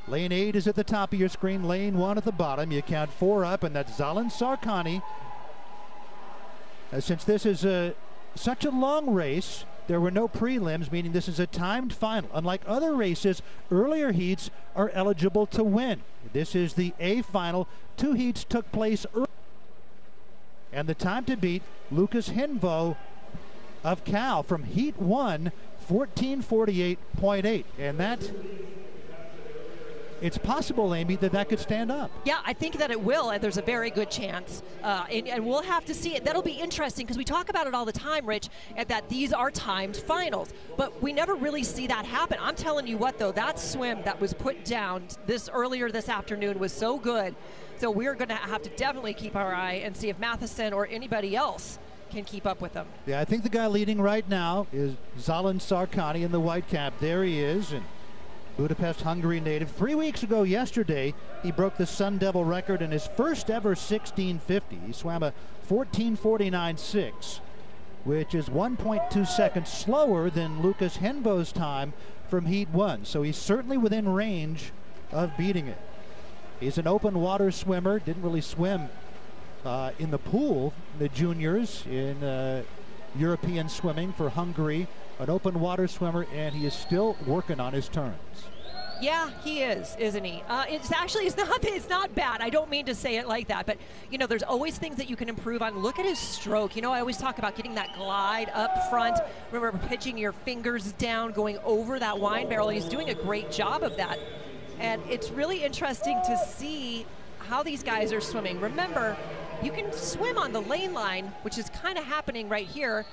Lane 8 is at the top of your screen, lane 1 at the bottom. You count 4 up, and that's Zalan Sarkany. Since this is such a long race, there were no prelims, meaning this is a timed final. Unlike other races, earlier heats are eligible to win. This is the A final. 2 heats took place early. And the time to beat Lucas Hinvo of Cal from Heat 1, 14:48.8. And that, it's possible, Amy, that could stand up. Yeah, I think that it will, and there's a very good chance. And we'll have to see it. That'll be interesting because we talk about it all the time, Rich, that these are timed finals. But we never really see that happen. I'm telling you what, though, that swim that was put down earlier this afternoon was so good. So we're going to have to definitely keep our eye and see if Matheson or anybody else can keep up with them. Yeah, I think the guy leading right now is Zalan Sarkany in the white cap. There he is. And Budapest, Hungary native. 3 weeks ago yesterday, he broke the Sun Devil record in his first ever 1650. He swam a 14:49.6, which is 1.2 seconds slower than Lucas Hinvo's time from Heat 1. So he's certainly within range of beating it. He's an open water swimmer, didn't really swim in the pool, the juniors in European swimming for Hungary. An open water swimmer, and he is still working on his turns. Yeah, he is, isn't he? It's not bad. I don't mean to say it like that, but you know, there's always things that you can improve on. Look at his stroke. You know, I always talk about getting that glide up front. Remember pitching your fingers down, going over that wine barrel. He's doing a great job of that. And it's really interesting to see how these guys are swimming. Remember, you can swim on the lane line, which is kind of happening right here.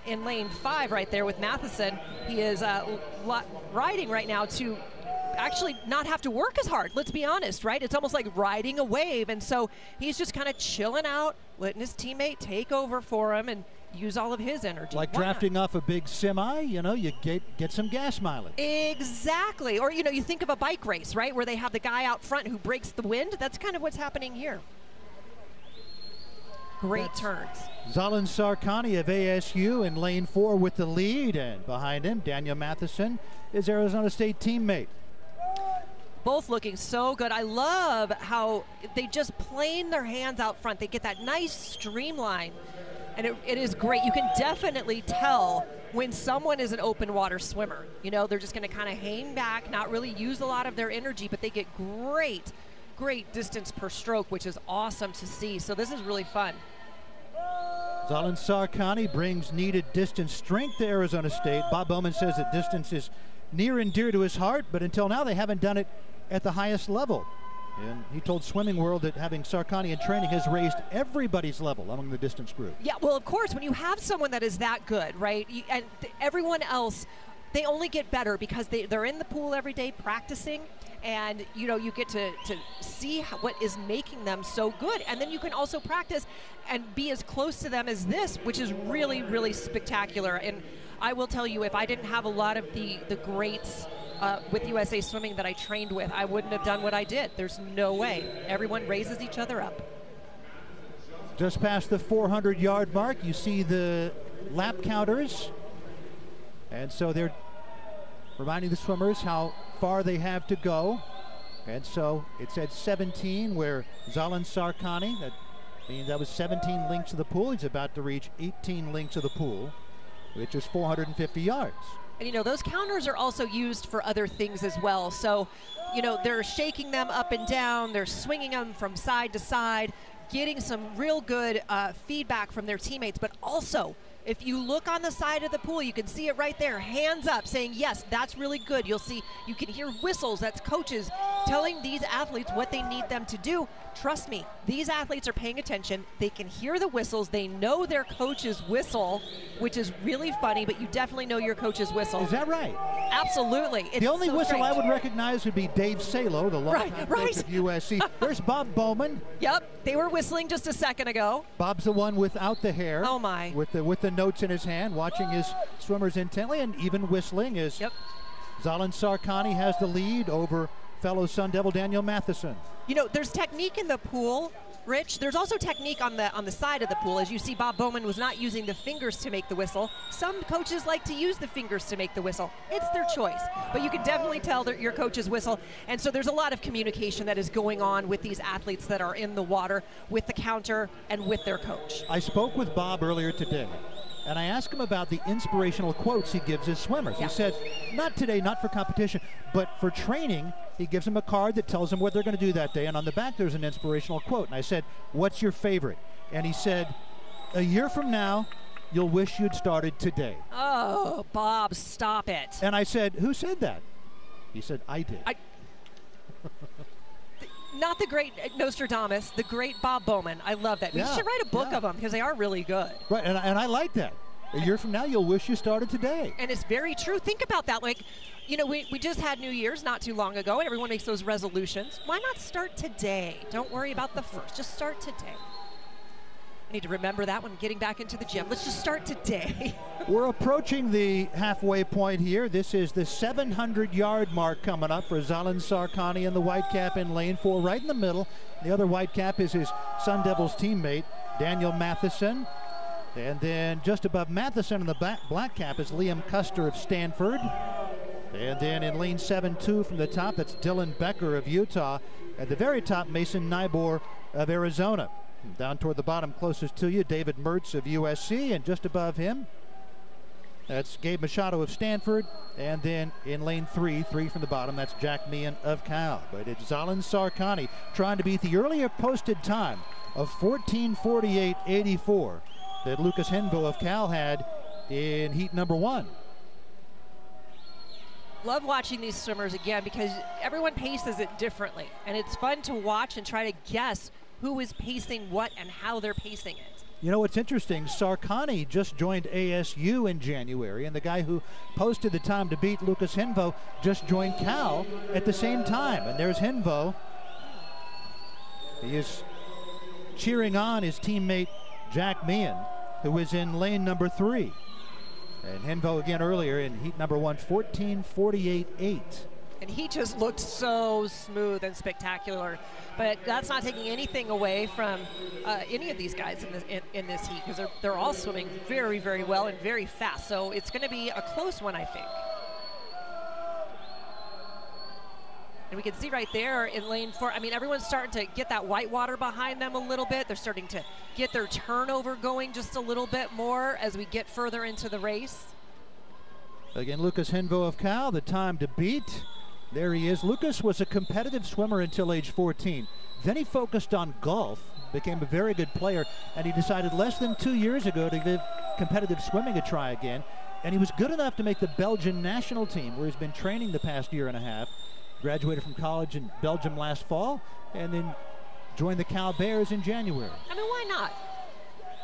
In lane 5 right there with Matheson. He is riding right now to actually not have to work as hard, let's be honest, right? It's almost like riding a wave, and so he's just kind of chilling out, letting his teammate take over for him and use all of his energy. Like drafting off a big semi, you know, you get some gas mileage. Exactly. Or, you know, you think of a bike race, right, where they have the guy out front who breaks the wind. That's kind of what's happening here. Great turns. Zalan Sarkany of ASU in lane 4 with the lead, and behind him, Daniel Matheson, his Arizona State teammate. Both looking so good. I love how they just plane their hands out front. They get that nice streamline, and it is great. You can definitely tell when someone is an open water swimmer. You know, they're just going to kind of hang back, not really use a lot of their energy, but they get great distance per stroke, which is awesome to see. So this is really fun. Zalan Sarkany brings needed distance strength to Arizona State. Bob Bowman says that distance is near and dear to his heart, but until now they haven't done it at the highest level. And he told Swimming World that having Sarkany in training has raised everybody's level among the distance group. Yeah, well, of course, when you have someone that is that good, right, and everyone else, they only get better because they're in the pool every day practicing, and you know, you get to see what is making them so good, and then you can also practice and be as close to them as this, which is really, really spectacular. And I will tell you, if I didn't have a lot of the greats with USA Swimming that I trained with, I wouldn't have done what I did. There's no way. Everyone raises each other up. Just past the 400-yard mark, you see the lap counters, and so they're reminding the swimmers how far they have to go. And so it's at 17 where Zalan Sarkany, that was 17 links of the pool. He's about to reach 18 links of the pool, which is 450 yards. And you know, those counters are also used for other things as well. So, you know, they're shaking them up and down, they're swinging them from side to side, getting some real good feedback from their teammates, but also, if you look on the side of the pool, you can see it right there, hands up, saying, yes, that's really good. You'll see, you can hear whistles. That's coaches telling these athletes what they need them to do. Trust me, these athletes are paying attention. They can hear the whistles. They know their coach's whistle, which is really funny, but you definitely know your coach's whistle. Is that right? Absolutely. It's the only so whistle strange. I would recognize would be Dave Salo, the longtime coach of USC. There's Bob Bowman. Yep, they were whistling just a second ago. Bob's the one without the hair. Oh my. With the notes in his hand, watching his swimmers intently, and even whistling as Zalan Sarkany has the lead over fellow Sun Devil Daniel Matheson. You know, there's technique in the pool, Rich, there's also technique on the side of the pool. As you see, Bob Bowman was not using the fingers to make the whistle. Some coaches like to use the fingers to make the whistle. It's their choice, but you can definitely tell that your coach's whistle. And so there's a lot of communication that is going on with these athletes that are in the water, with the counter, and with their coach. I spoke with Bob earlier today, and I asked him about the inspirational quotes he gives his swimmers. Yeah. He said, not today, not for competition, but for training, he gives them a card that tells them what they're going to do that day, and on the back there's an inspirational quote. And I said, what's your favorite? And he said, a year from now, you'll wish you'd started today. Oh, Bob, stop it. And I said, who said that? He said, I did. Not the great Nostradamus, the great Bob Bowman. I love that. We should write a book of them because they are really good. Right, and I like that. A year from now, you'll wish you started today. And it's very true. Think about that. Like, you know, we just had New Year's not too long ago, and everyone makes those resolutions. Why not start today? Don't worry about the first. Just start today. I need to remember that when getting back into the gym. Let's just start today. We're approaching the halfway point here. This is the 700-yard mark coming up for Zalan Sarkany in the white cap in lane 4, right in the middle. The other white cap is his Sun Devils teammate, Daniel Matheson. And then just above Matheson in the black cap is Liam Custer of Stanford. And then in lane 7-2 from the top, that's Dylan Becker of Utah. At the very top, Mason Nybor of Arizona. Down toward the bottom closest to you, David Mertz of USC, and just above him, that's Gabe Machado of Stanford. And then in lane 3 from the bottom, that's Jack Meehan of Cal. But it's Zalan Sarkany trying to beat the earlier posted time of 14:48.84 that Lucas Henvo of Cal had in heat number 1. Love watching these swimmers again because everyone paces it differently, and it's fun to watch and try to guess who is pacing what and how they're pacing it. You know what's interesting, Sarkany just joined ASU in January, and the guy who posted the time to beat Lucas Henvo just joined Cal at the same time. And there's Henvo. He is cheering on his teammate Jack Meehan, who is in lane number 3. And Henvo again earlier in heat number 1, 14:48.8. And he just looked so smooth and spectacular. But that's not taking anything away from any of these guys in this heat, because they're all swimming very, very well and very fast. So it's going to be a close one, I think. And we can see right there in lane 4, I mean, everyone's starting to get that white water behind them a little bit. They're starting to get their turnover going just a little bit more as we get further into the race. Again, Lucas Henvo of Cal, the time to beat. There he is. Lucas was a competitive swimmer until age 14. Then he focused on golf, became a very good player, and he decided less than 2 years ago to give competitive swimming a try again. And he was good enough to make the Belgian national team, where he's been training the past year and a half. Graduated from college in Belgium last fall, and then joined the Cal Bears in January. I mean, why not?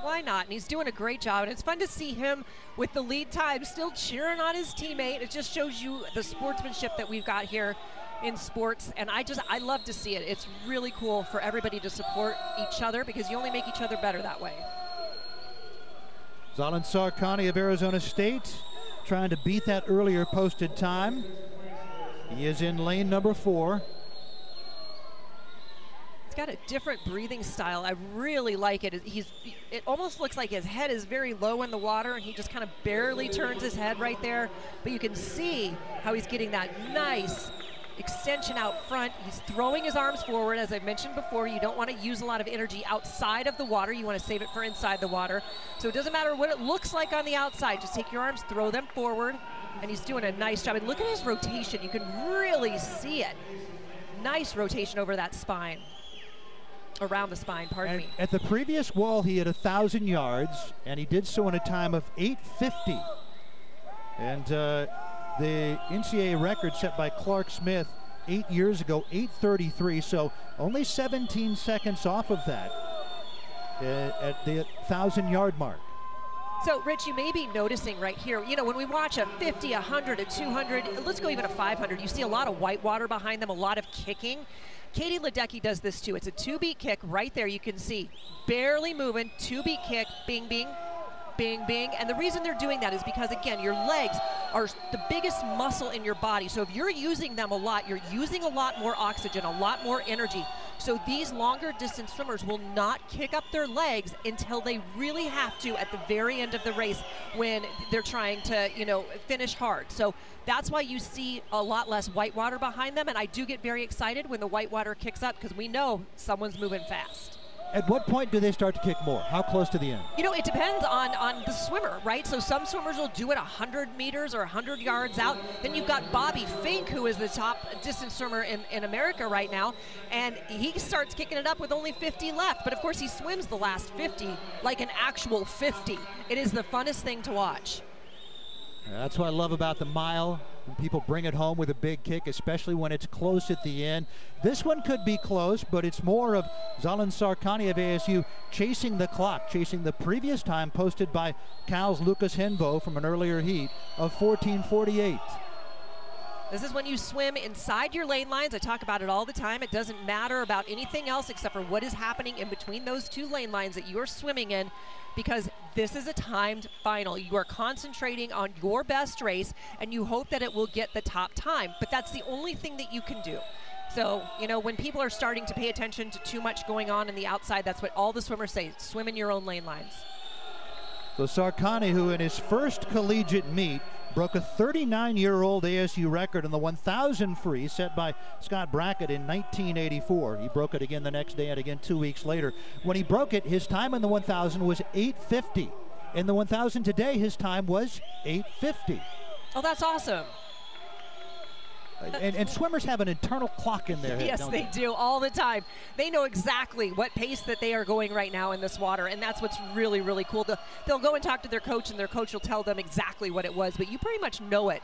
Why not? And he's doing a great job, and it's fun to see him with the lead time still cheering on his teammate. It just shows you the sportsmanship that we've got here in sports, and I love to see it. It's really cool for everybody to support each other, because you only make each other better that way. Zalan Sarkany of Arizona State trying to beat that earlier posted time. He is in lane number 4. He's got a different breathing style. I really like it. It almost looks like his head is very low in the water, and he just kind of barely turns his head right there. But you can see how he's getting that nice extension out front. He's throwing his arms forward. As I mentioned before, you don't want to use a lot of energy outside of the water. You want to save it for inside the water. So it doesn't matter what it looks like on the outside. Just take your arms, throw them forward. And he's doing a nice job. And look at his rotation. You can really see it. Nice rotation over that spine. Around the spine, pardon me. At the previous wall, he had 1,000 yards, and he did so in a time of 8:50. And the NCAA record set by Clark Smith 8 years ago, 8:33. So only 17 seconds off of that at the 1,000-yard mark. So, Rich, you may be noticing right here, you know, when we watch a 50, 100, a 200, let's go even a 500, you see a lot of white water behind them, a lot of kicking. Katie Ledecky does this too. It's a 2-beat kick right there. You can see barely moving, 2-beat kick, bing, bing, bing, bing. And the reason they're doing that is because, again, your legs are the biggest muscle in your body. So if you're using them a lot, you're using a lot more oxygen, a lot more energy. So these longer distance swimmers will not kick up their legs until they really have to at the very end of the race when they're trying to, you know, finish hard. So that's why you see a lot less whitewater behind them, and I do get very excited when the whitewater kicks up because we know someone's moving fast. At what point do they start to kick more? How close to the end? You know, it depends on the swimmer, right? So some swimmers will do it 100 meters or 100 yards out. Then you've got Bobby Fink, who is the top distance swimmer in America right now, and he starts kicking it up with only 50 left. But of course, he swims the last 50 like an actual 50. It is the funnest thing to watch. That's what I love about the mile. When people bring it home with a big kick, especially when it's close at the end. This one could be close, but it's more of Zalan Sarkany of ASU chasing the clock, chasing the previous time posted by Cal's Lucas Henvo from an earlier heat of 14:48. This is when you swim inside your lane lines. I talk about it all the time. It doesn't matter about anything else except for what is happening in between those two lane lines that you are swimming in, because this is a timed final. You are concentrating on your best race, and you hope that it will get the top time, but that's the only thing that you can do. So, you know, when people are starting to pay attention to too much going on in the outside, that's what all the swimmers say, swim in your own lane lines. So Sarkany, who in his first collegiate meet broke a 39-year-old ASU record in the 1,000 free set by Scott Brackett in 1984. He broke it again the next day and again 2 weeks later. When he broke it, his time in the 1,000 was 8:50. In the 1,000 today, his time was 8:50. Oh, that's awesome. And swimmers have an internal clock in their head. Yes, they do all the time. They know exactly what pace that they are going right now in this water, and that's what's really, really cool. They'll go and talk to their coach, and their coach will tell them exactly what it was, but you pretty much know it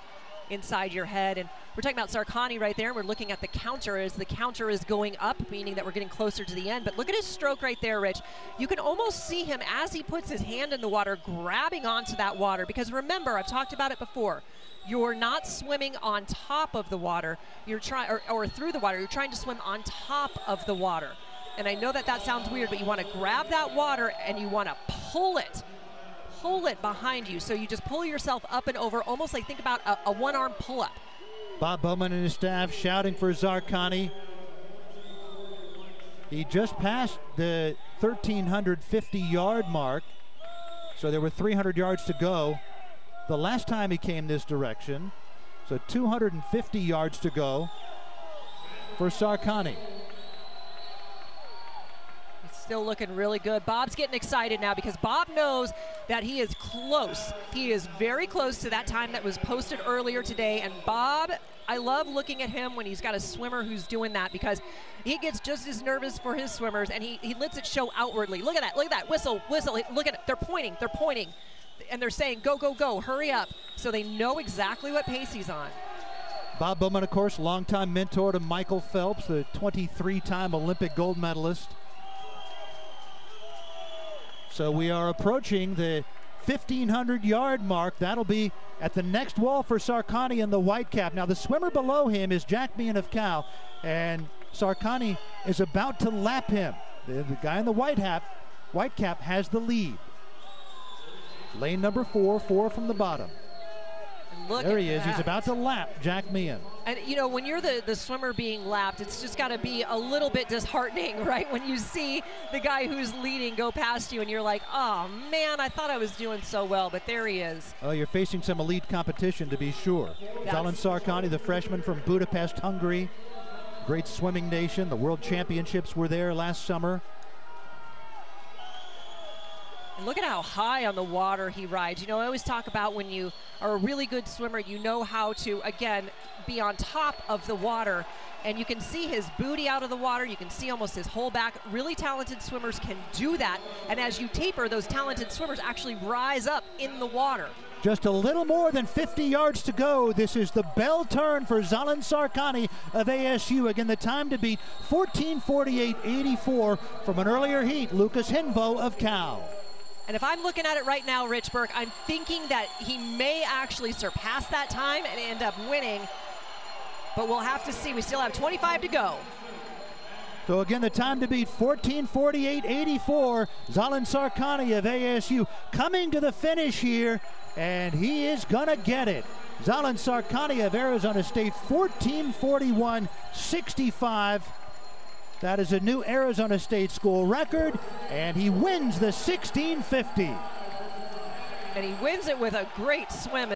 inside your head. And we're talking about Sarkany right there. We're looking at the counter as the counter is going up, meaning that we're getting closer to the end. But look at his stroke right there, Rich. You can almost see him as he puts his hand in the water, grabbing onto that water. Because remember, I've talked about it before. You're not swimming on top of the water. You're trying, or through the water. You're trying to swim on top of the water. And I know that that sounds weird, but you want to grab that water and you want to pull it behind you. So you just pull yourself up and over, almost like think about a one-arm pull-up. Bob Bowman and his staff shouting for Sarkany. He just passed the 1,350-yard mark, so there were 300 yards to go the last time he came this direction. So 250 yards to go for Sarkany. Still looking really good. Bob's getting excited now because Bob knows that he is close. He is very close to that time that was posted earlier today. And Bob, I love looking at him when he's got a swimmer who's doing that, because he gets just as nervous for his swimmers, and he lets it show outwardly. Look at that, whistle, whistle. Look at it, they're pointing. And they're saying, go, go, go, hurry up. So they know exactly what pace he's on. Bob Bowman, of course, longtime mentor to Michael Phelps, the 23-time Olympic gold medalist. So we are approaching the 1,500-yard mark. That'll be at the next wall for Sarkany in the white cap. Now the swimmer below him is Jack Meehan of Cal, and Sarkany is about to lap him. The guy in the white cap has the lead. Lane number 4 from the bottom. There he is. He's about to lap Jack Meehan. And, you know, when you're the swimmer being lapped, it's just got to be a little bit disheartening, right? When you see the guy who's leading go past you and you're like, oh, man, I thought I was doing so well, but there he is. Oh, you're facing some elite competition, to be sure. Zalan Sarkany, the freshman from Budapest, Hungary. Great swimming nation. The World Championships were there last summer. Look at how high on the water he rides. You know, I always talk about when you are a really good swimmer, you know how to, again, be on top of the water. And you can see his booty out of the water. You can see almost his whole back. Really talented swimmers can do that. And as you taper, those talented swimmers actually rise up in the water. Just a little more than 50 yards to go. This is the bell turn for Zalan Sarkany of ASU. Again, the time to beat 14:48.84 from an earlier heat, Lucas Henvo of Cal. And if I'm looking at it right now, Rich Burke, I'm thinking that he may actually surpass that time and end up winning. But we'll have to see. We still have 25 to go. So again, the time to beat 14:48.84. Zalan Sarkany of ASU coming to the finish here, and he is gonna get it. Zalan Sarkany of Arizona State, 14:41.65. That is a new Arizona State school record, and he wins the 1650. And he wins it with a great swim.